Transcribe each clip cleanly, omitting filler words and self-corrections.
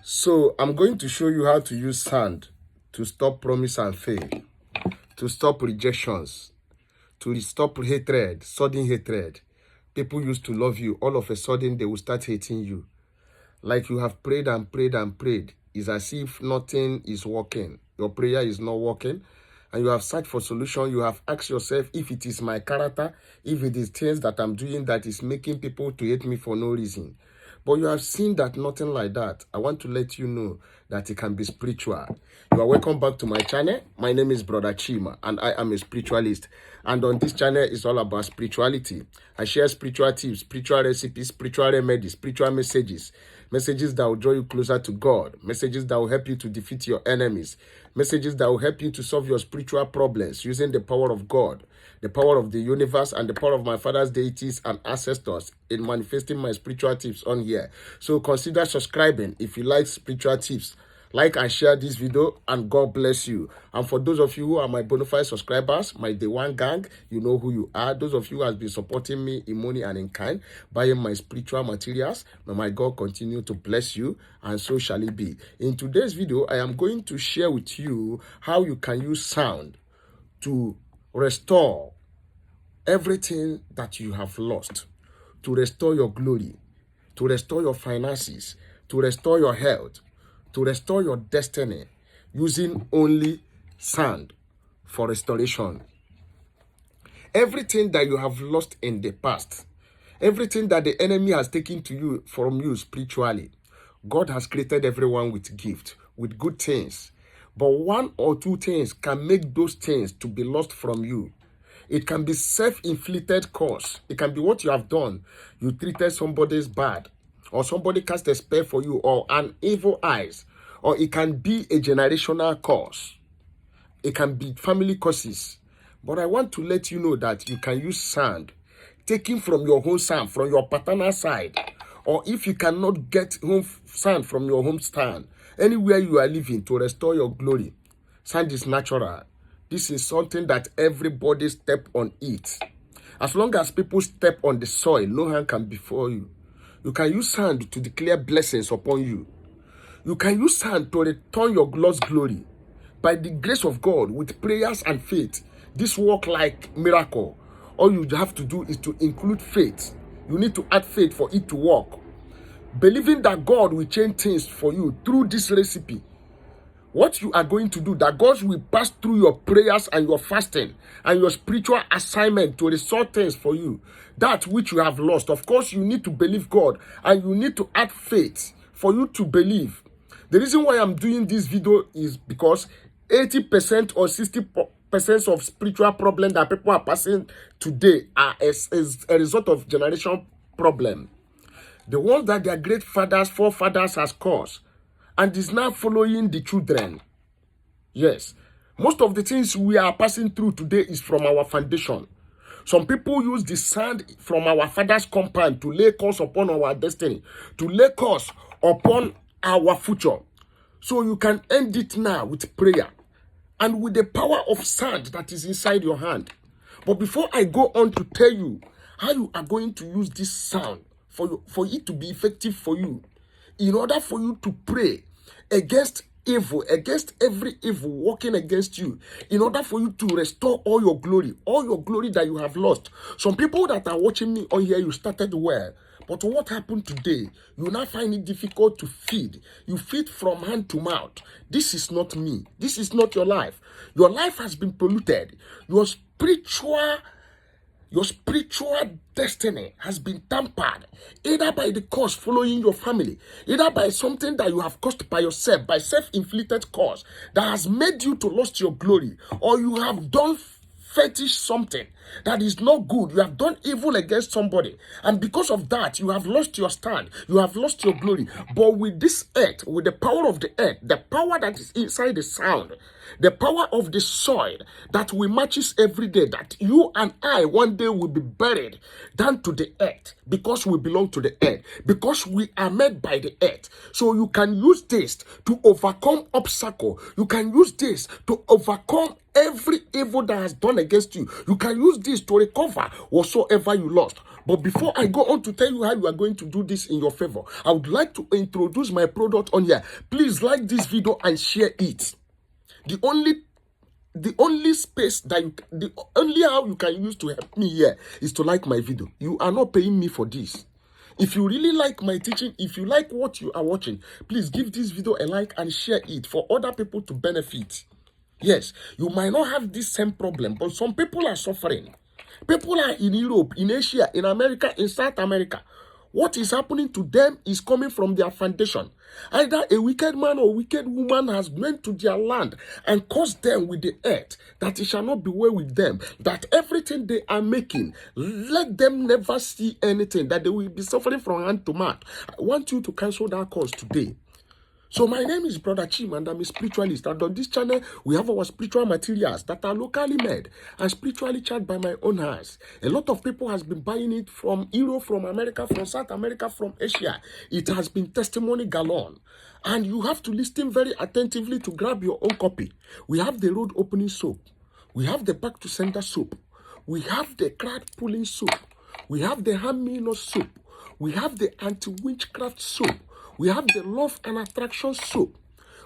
So I'm going to show you how to use sand to stop promise and fail, to stop rejections, to stop hatred, sudden hatred. People used to love you. All of a sudden, they will start hating you. Like you have prayed and prayed and prayed. It's as if nothing is working. Your prayer is not working. And you have searched for solution. You have asked yourself if it is my character, if it is things that I'm doing that is making people to hate me for no reason. But you have seen that nothing like that. I want to let you know that it can be spiritual. You are welcome back to my channel. My name is Brother Chima and I am a spiritualist. And on this channel, it's all about spirituality. I share spiritual tips, spiritual recipes, spiritual remedies, spiritual messages. Messages that will draw you closer to God. Messages that will help you to defeat your enemies. Messages that will help you to solve your spiritual problems using the power of God, the power of the universe, and the power of my father's deities and ancestors in manifesting my spiritual tips on here. So consider subscribing if you like spiritual tips. Like and share this video, and God bless you. And for those of you who are my bona fide subscribers, my Day One gang, you know who you are. Those of you who have been supporting me in money and in kind, buying my spiritual materials, may my God continue to bless you, and so shall it be. In today's video, I am going to share with you how you can use sound to restore everything that you have lost, to restore your glory, to restore your finances, to restore your health, to restore your destiny, using only sand for restoration. Everything that you have lost in the past, everything that the enemy has taken from you spiritually, God has created everyone with gift, with good things. But one or two things can make those things to be lost from you. It can be self-inflicted cause. It can be what you have done. You treated somebody's bad, or somebody cast a spell for you, or an evil eyes, or it can be a generational cause. It can be family causes. But I want to let you know that you can use sand, taken from your home sand, from your paternal side, or if you cannot get home sand from your home stand, anywhere you are living, to restore your glory. Sand is natural. This is something that everybody step on it. As long as people step on the soil, no hand can be for you. You can use sand to declare blessings upon you. You can use sand to return your lost glory. By the grace of God, with prayers and faith, this work like miracle. All you have to do is to include faith. You need to add faith for it to work. Believing that God will change things for you through this recipe. What you are going to do, that God will pass through your prayers and your fasting and your spiritual assignment to restore things for you. That which you have lost. Of course, you need to believe God and you need to add faith for you to believe. The reason why I'm doing this video is because 80% or 60% of spiritual problems that people are passing today are as a result of generation problem. The ones that their great fathers, forefathers has caused, and is now following the children. Yes. Most of the things we are passing through today is from our foundation. Some people use the sand from our father's compound to lay curse upon our destiny, to lay curse upon our future. So you can end it now with prayer and with the power of sand that is inside your hand. But before I go on to tell you how you are going to use this sound for it to be effective for you, in order for you to pray against evil, against every evil working against you, in order for you to restore all your glory that you have lost. Some people that are watching me on here, you started well, but what happened today? You now find it difficult to feed. You feed from hand to mouth. This is not me. This is not your life. Your life has been polluted. Your spiritual destiny has been tampered, either by the cause following your family, either by something that you have caused by yourself, by self-inflicted cause that has made you to lose your glory, or you have done fetish something that is not good. You have done evil against somebody, and because of that, you have lost your stand. You have lost your glory. But with this earth, with the power of the earth, the power that is inside the sound, the power of the soil that we matches every day, that you and I one day will be buried down to the earth, because we belong to the earth, because we are made by the earth. So you can use this to overcome obstacle. You can use this to overcome every evil that has done against you. You can use this to recover whatsoever you lost. But before I go on to tell you how you are going to do this in your favor, I would like to introduce my product on here. Please like this video and share it. The only space that the only how you can use to help me here is to like my video. You are not paying me for this. If you really like my teaching, if you like what you are watching, please give this video a like and share it for other people to benefit. Yes, you might not have this same problem, but some people are suffering. People are in Europe, in Asia, in America, in South America. What is happening to them is coming from their foundation. Either a wicked man or wicked woman has went to their land and cursed them with the earth, that it shall not be well with them, that everything they are making, let them never see anything, that they will be suffering from hand to mouth. I want you to cancel that curse today. So my name is Brother Chima and I'm a spiritualist, and on this channel we have our spiritual materials that are locally made and spiritually charged by my own hands. A lot of people has been buying it from Europe, from America, from South America, from Asia. It has been testimony galore, and you have to listen very attentively to grab your own copy. We have the road opening soap, we have the back to sender soap, we have the crowd pulling soap, we have the hand minnow soap, we have the anti-witchcraft soap, we have the love and attraction soap.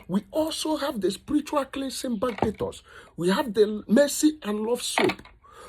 We also have the spiritual cleansing banquetors. We have the mercy and love soap.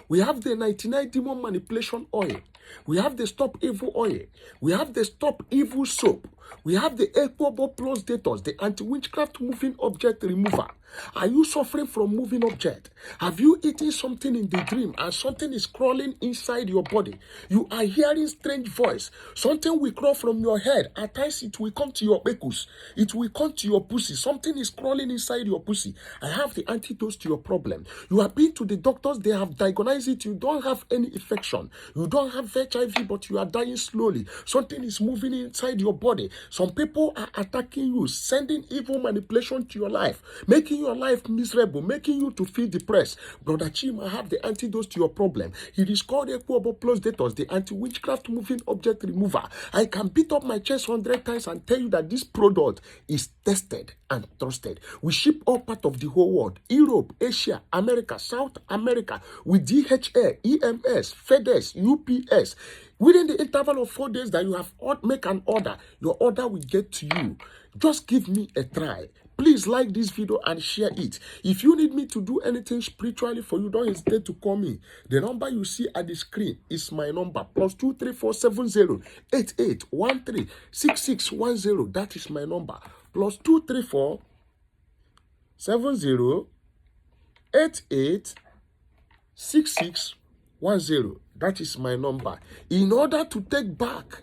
We have the 99 demon manipulation oil. We have the stop evil oil. We have the stop evil soap. We have the Equable Plus Dators, the anti-witchcraft moving object remover. Are you suffering from moving object? Have you eaten something in the dream and something is crawling inside your body? You are hearing strange voice. Something will crawl from your head. At times it will come to your bekus. It will come to your pussy. Something is crawling inside your pussy. I have the antidote to your problem. You have been to the doctors. They have diagnosed it. You don't have any infection. You don't have HIV, but you are dying slowly. Something is moving inside your body. Some people are attacking you, sending evil manipulation to your life, making your life miserable, making you to feel depressed. Brother Chima have the antidote to your problem. It is called Equable Plus Dators, the anti-witchcraft moving object remover. I can beat up my chest 100 times and tell you that this product is tested and trusted. We ship all part of the whole world: Europe, Asia, America, South America, with DHL, EMS, FedEx, UPS. Within the interval of 4 days that you have make an order, your order will get to you. Just give me a try. Please like this video and share it. If you need me to do anything spiritually for you, don't hesitate to call me. The number you see at the screen is my number, +2347088136610. That is my number. +23470886610. That is my number. In order to take back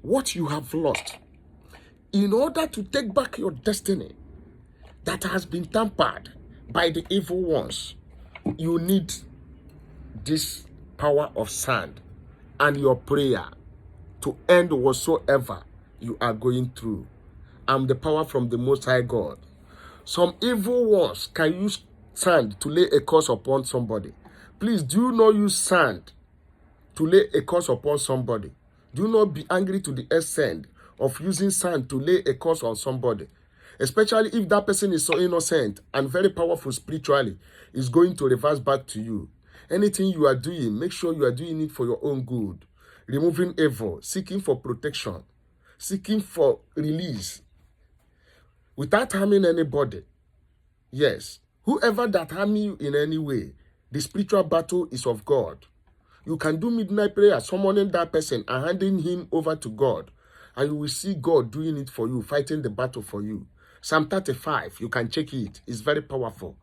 what you have lost, in order to take back your destiny that has been tampered by the evil ones, you need this power of sand and your prayer to end whatsoever you are going through. I'm the power from the Most High God. Some evil ones can use sand to lay a curse upon somebody. Please do not use sand to lay a curse upon somebody. Do not be angry to the extent of using sand to lay a curse on somebody, especially if that person is so innocent and very powerful spiritually. Is going to reverse back to you. Anything you are doing, make sure you are doing it for your own good. Removing evil, seeking for protection, seeking for release, without harming anybody. Yes, whoever that harm you in any way, the spiritual battle is of God. You can do midnight prayer, summoning that person and handing him over to God, and you will see God doing it for you, fighting the battle for you. Psalm 35, you can check it. It's very powerful.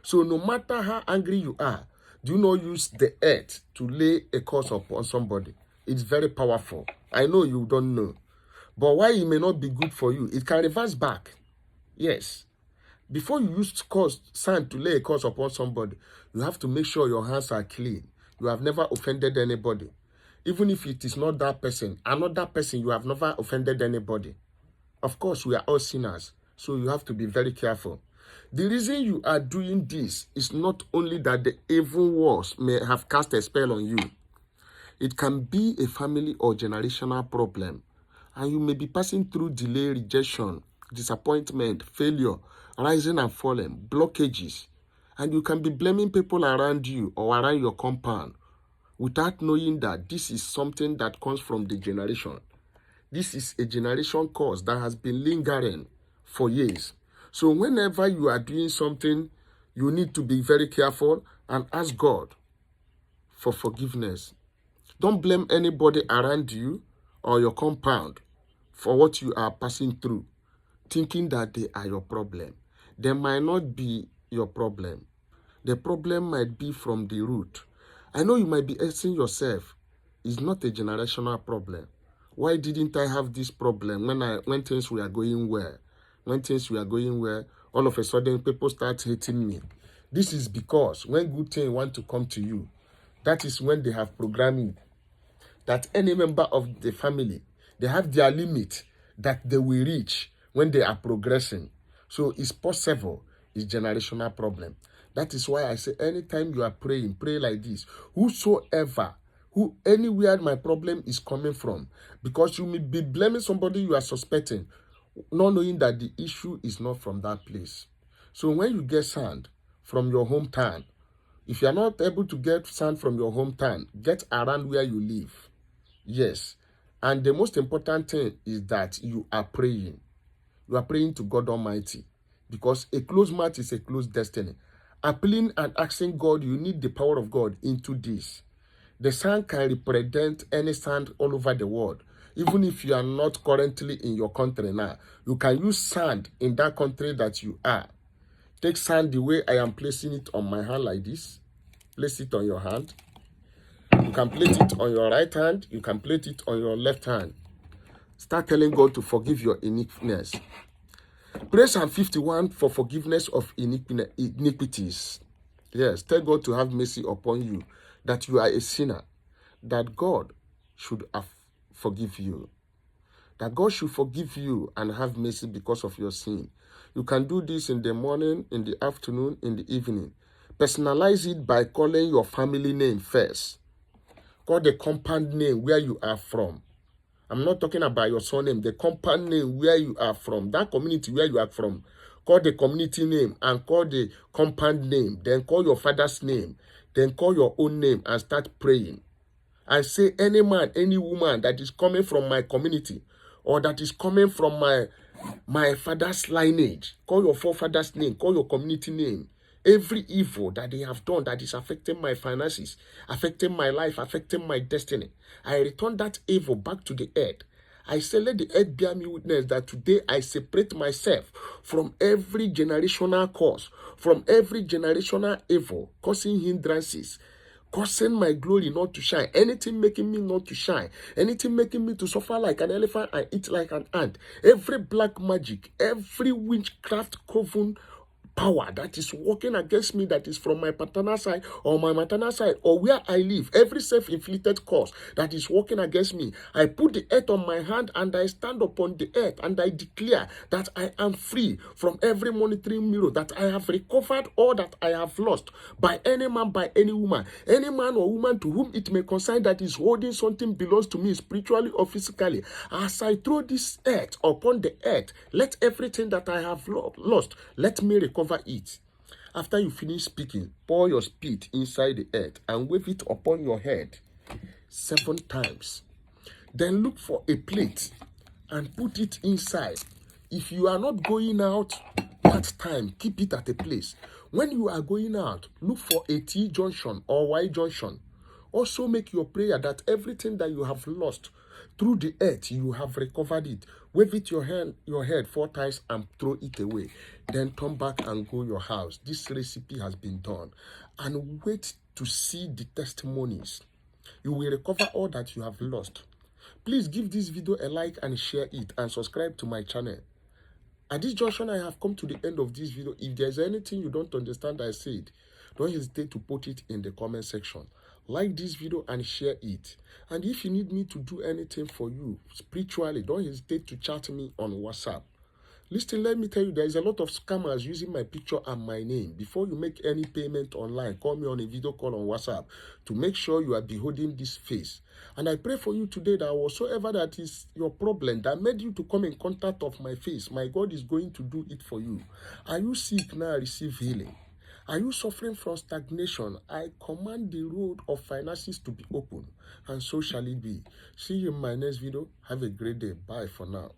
So no matter how angry you are, do not use the earth to lay a curse upon somebody. It's very powerful. I know you don't know. But why it may not be good for you, it can reverse back. Yes. Before you use sand to lay a curse upon somebody, you have to make sure your hands are clean. You have never offended anybody. Even if it is not that person, another person, you have never offended anybody. Of course, we are all sinners, so you have to be very careful. The reason you are doing this is not only that the evil ones may have cast a spell on you. It can be a family or generational problem, and you may be passing through delay, rejection, disappointment, failure, rising and falling, blockages, and you can be blaming people around you or around your compound without knowing that this is something that comes from the generation. This is a generation curse that has been lingering for years. So whenever you are doing something, you need to be very careful and ask God for forgiveness. Don't blame anybody around you or your compound for what you are passing through, thinking that they are your problem. They might not be your problem. The problem might be from the root. I know you might be asking yourself, it's not a generational problem. Why didn't I have this problem when things were going well? When things were going well, all of a sudden people start hating me. This is because when good things want to come to you, that is when they have programming that any member of the family, they have their limit that they will reach when they are progressing. So it's possible, it's generational problem. That is why I say anytime you are praying, pray like this. Whosoever, anywhere my problem is coming from, because you may be blaming somebody you are suspecting, not knowing that the issue is not from that place. So when you get sand from your hometown, if you are not able to get sand from your hometown, get around where you live. Yes. And the most important thing is that you are praying. You are praying to God Almighty. Because a closed mouth is a closed destiny. Appealing and asking God, you need the power of God into this. The sand can represent any sand all over the world. Even if you are not currently in your country now, you can use sand in that country that you are. Take sand the way I am placing it on my hand like this. Place it on your hand. You can place it on your right hand. You can place it on your left hand. Start telling God to forgive your iniquities. Pray Psalm 51 for forgiveness of iniquities. Yes, tell God to have mercy upon you, that you are a sinner, that God should forgive you. That God should forgive you and have mercy because of your sin. You can do this in the morning, in the afternoon, in the evening. Personalize it by calling your family name first. Call the compound name where you are from. I'm not talking about your surname, the compound name where you are from, that community where you are from. Call the community name and call the compound name. Then call your father's name. Then call your own name and start praying. I say any man, any woman that is coming from my community or that is coming from my father's lineage, call your forefather's name, call your community name. Every evil that they have done that is affecting my finances, affecting my life, affecting my destiny, I return that evil back to the earth. I say, let the earth bear me witness that today I separate myself from every generational cause, from every generational evil, causing hindrances, causing my glory not to shine, anything making me not to shine, anything making me to suffer like an elephant and eat like an ant, every black magic, every witchcraft coven power that is working against me, that is from my paternal side or my maternal side or where I live, every self-inflicted cause that is working against me, I put the earth on my hand and I stand upon the earth and I declare that I am free from every monitoring mirror, that I have recovered all that I have lost by any man, by any woman, any man or woman to whom it may concern that is holding something belongs to me spiritually or physically. As I throw this earth upon the earth, let everything that I have lost, let me recover it. After you finish speaking, pour your spit inside the earth and wave it upon your head 7 times. Then look for a plate and put it inside. If you are not going out that time, keep it at a place. When you are going out, look for a T junction or Y junction. Also make your prayer that everything that you have lost through the earth, you have recovered it. Wave it your head 4 times and throw it away. Then turn back and go your house. This recipe has been done. And wait to see the testimonies. You will recover all that you have lost. Please give this video a like and share it and subscribe to my channel. At this junction, I have come to the end of this video. If there's anything you don't understand I said, don't hesitate to put it in the comment section. Like this video and share it. And if you need me to do anything for you spiritually, don't hesitate to chat me on WhatsApp. Listen, let me tell you, there is a lot of scammers using my picture and my name. Before you make any payment online, call me on a video call on WhatsApp to make sure you are beholding this face. And I pray for you today that whatsoever that is your problem that made you to come in contact of my face, my God is going to do it for you. Are you sick now? Receive healing. Are you suffering from stagnation? I command the road of finances to be open, and so shall it be. See you in my next video. Have a great day. Bye for now.